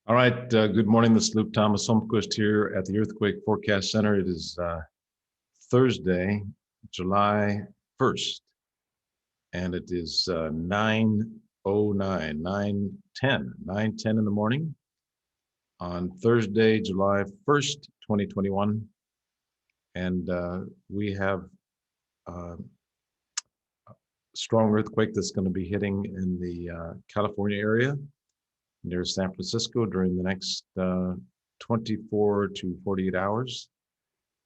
All right, good morning. This is Luke Thomas Holmquist here at the Earthquake Forecast Center. It is Thursday, July 1st, and it is 9:09, 9:10 in the morning on Thursday, July 1st, 2021. And we have a strong earthquake that's going to be hitting in the California area near San Francisco during the next 24 to 48 hours.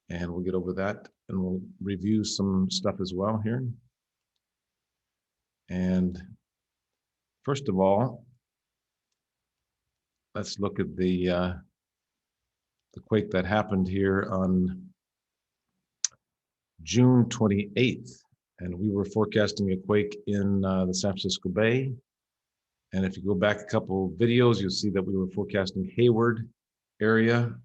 And we'll get over that and we'll review some stuff as well here. And first of all, let's look at the quake that happened here on June 28th. And we were forecasting a quake in the San Francisco Bay. And if you go back a couple of videos, you'll see that we were forecasting Hayward area.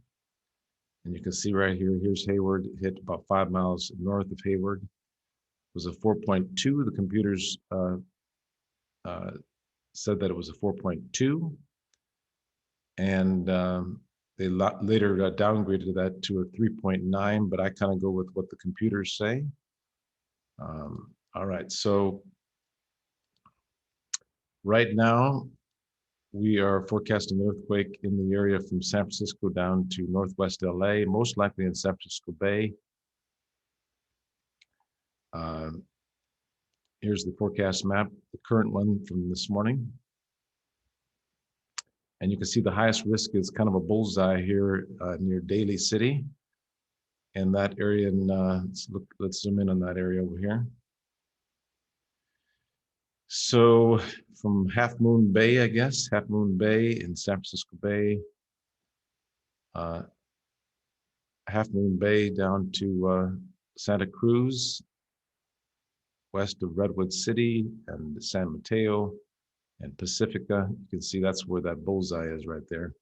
And you can see right here, here's Hayward, hit about 5 miles north of Hayward. It was a 4.2. The computers said that it was a 4.2. And they later downgraded that to a 3.9, but I kind of go with what the computers say. All right, so right now, we are forecasting an earthquake in the area from San Francisco down to northwest LA, most likely in San Francisco Bay. Here's the forecast map, the current one from this morning. And you can see the highest risk is kind of a bullseye here near Daly City. And that area, let's zoom in on that area over here. So from Half Moon Bay, I guess, Half Moon Bay in San Francisco Bay, Half Moon Bay down to Santa Cruz, west of Redwood City and San Mateo and Pacifica. You can see that's where that bullseye is right there.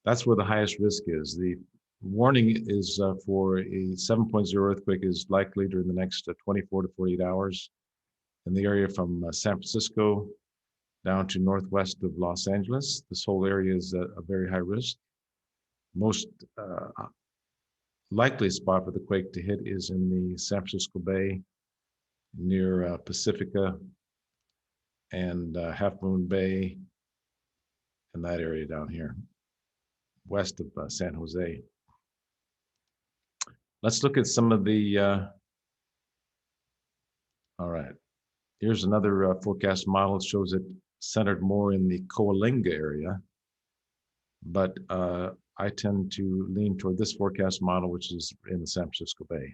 That's where the highest risk is. The warning is for a 7.0 earthquake is likely during the next 24 to 48 hours. In the area from San Francisco down to northwest of Los Angeles. This whole area is a very high risk. Most likely spot for the quake to hit is in the San Francisco Bay near Pacifica and Half Moon Bay and that area down here, west of San Jose. Let's look at some of the, all right. Here's another forecast model. It shows it centered more in the Coalinga area, but I tend to lean toward this forecast model, which is in the San Francisco Bay.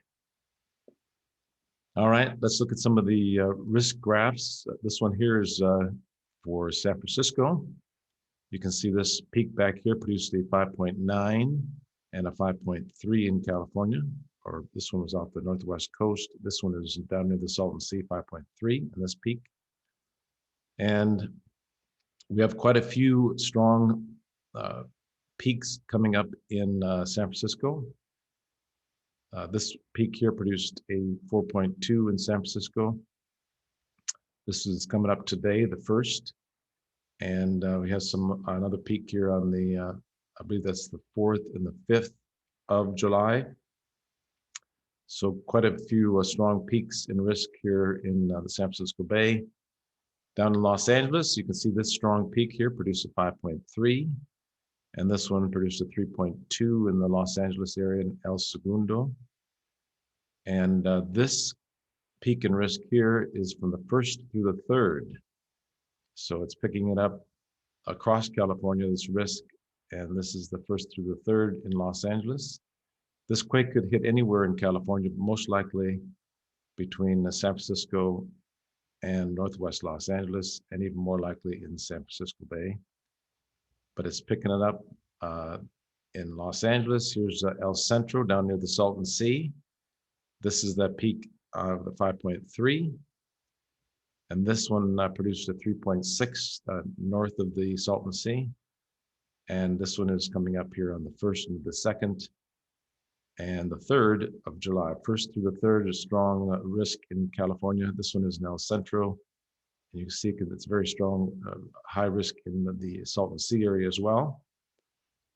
All right, let's look at some of the risk graphs. This one here is for San Francisco. You can see this peak back here produced a 5.9 and a 5.3 in California. Or this one was off the northwest coast. This one is down near the Salton Sea, 5.3 in this peak. And we have quite a few strong peaks coming up in San Francisco. This peak here produced a 4.2 in San Francisco. This is coming up today, the 1st. And we have another peak here on the, I believe that's the 4th and the 5th of July. So quite a few strong peaks in risk here in the San Francisco Bay. Down in Los Angeles, you can see this strong peak here produced a 5.3, and this one produced a 3.2 in the Los Angeles area in El Segundo. And this peak in risk here is from the 1st through the 3rd. So it's picking it up across California, this risk, and this is the 1st through the 3rd in Los Angeles. This quake could hit anywhere in California, most likely between San Francisco and northwest Los Angeles, and even more likely in San Francisco Bay. But it's picking it up in Los Angeles. Here's El Centro down near the Salton Sea. This is that peak of the 5.3. And this one produced a 3.6 north of the Salton Sea. And this one is coming up here on the 1st and the 2nd. And the 3rd of July, 1st through the 3rd, is strong risk in California. This one is now Centro. And you can see it's very strong, high risk in the Salton Sea area as well.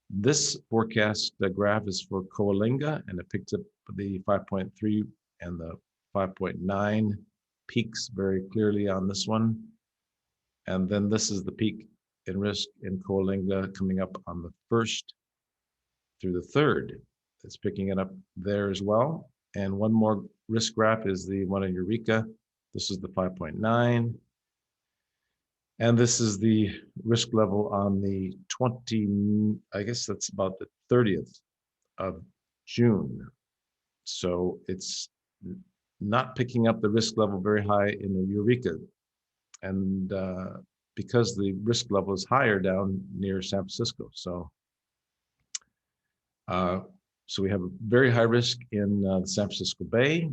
This forecast graph is for Coalinga, and it picks up the 5.3 and the 5.9 peaks very clearly on this one. And then this is the peak in risk in Coalinga coming up on the 1st through the 3rd. It's picking it up there as well. And one more risk graph is the one in Eureka. This is the 5.9. And this is the risk level on the 20, I guess that's about the 30th of June. So it's not picking up the risk level very high in the Eureka. And because the risk level is higher down near San Francisco. So we have a very high risk in the San Francisco Bay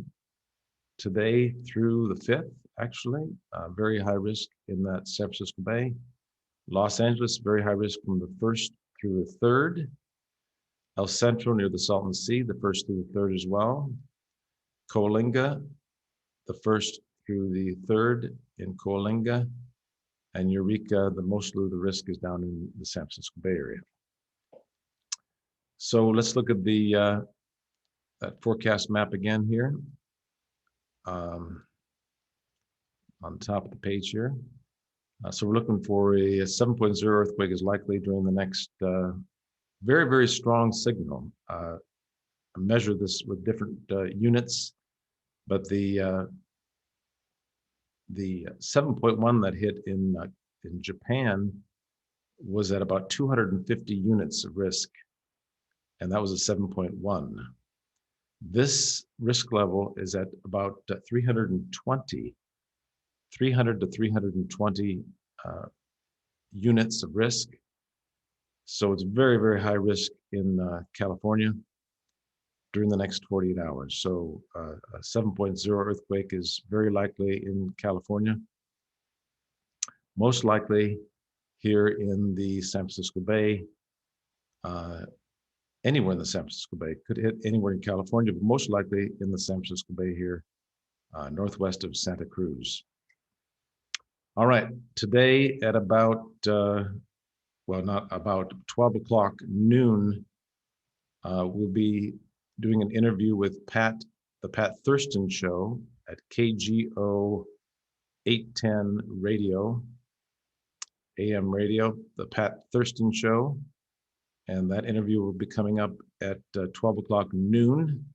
today through the 5th, actually. Very high risk in that San Francisco Bay. Los Angeles, very high risk from the 1st through the 3rd. El Centro near the Salton Sea, the 1st through the 3rd as well. Coalinga, the 1st through the 3rd in Coalinga. And Eureka, most of the risk is down in the San Francisco Bay Area. So let's look at the that forecast map again here. On top of the page here. So we're looking for a 7.0 earthquake is likely during the next very, very strong signal. I measure this with different units, but the 7.1 that hit in Japan was at about 250 units of risk, and that was a 7.1. This risk level is at about 300 to 320 units of risk. So it's very, very high risk in California during the next 48 hours. So a 7.0 earthquake is very likely in California. Most likely here in the San Francisco Bay, anywhere in the San Francisco Bay. Could hit anywhere in California, but most likely in the San Francisco Bay here, northwest of Santa Cruz. All right, today at about, well, not about 12 o'clock noon, we'll be doing an interview with the Pat Thurston Show at KGO 810 Radio, AM radio, the Pat Thurston Show. And that interview will be coming up at 12 o'clock noon.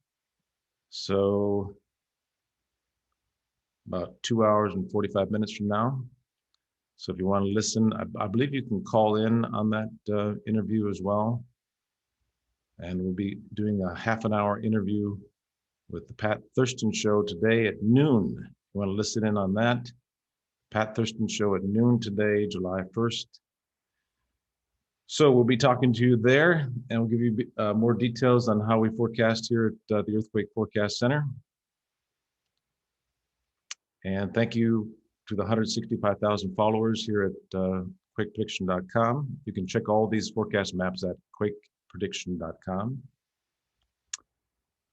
So about 2 hours and 45 minutes from now. So if you want to listen, I believe you can call in on that interview as well. And we'll be doing a half-an-hour interview with the Pat Thurston Show today at noon. You want to listen in on that? Pat Thurston Show at noon today, July 1st. So we'll be talking to you there, and we'll give you more details on how we forecast here at the Earthquake Forecast Center. And thank you to the 165,000 followers here at quakeprediction.com. You can check all these forecast maps at quakeprediction.com.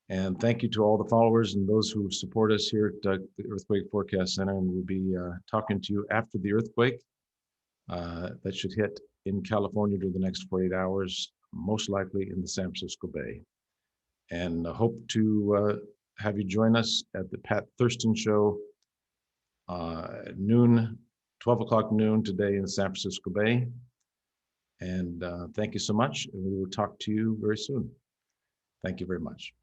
And thank you to all the followers and those who support us here at the Earthquake Forecast Center. And we'll be talking to you after the earthquake that should hit in California during the next 48 hours, most likely in the San Francisco Bay. And I hope to have you join us at the Pat Thurston Show at noon, 12 o'clock noon today in the San Francisco Bay. And thank you so much. And we will talk to you very soon. Thank you very much.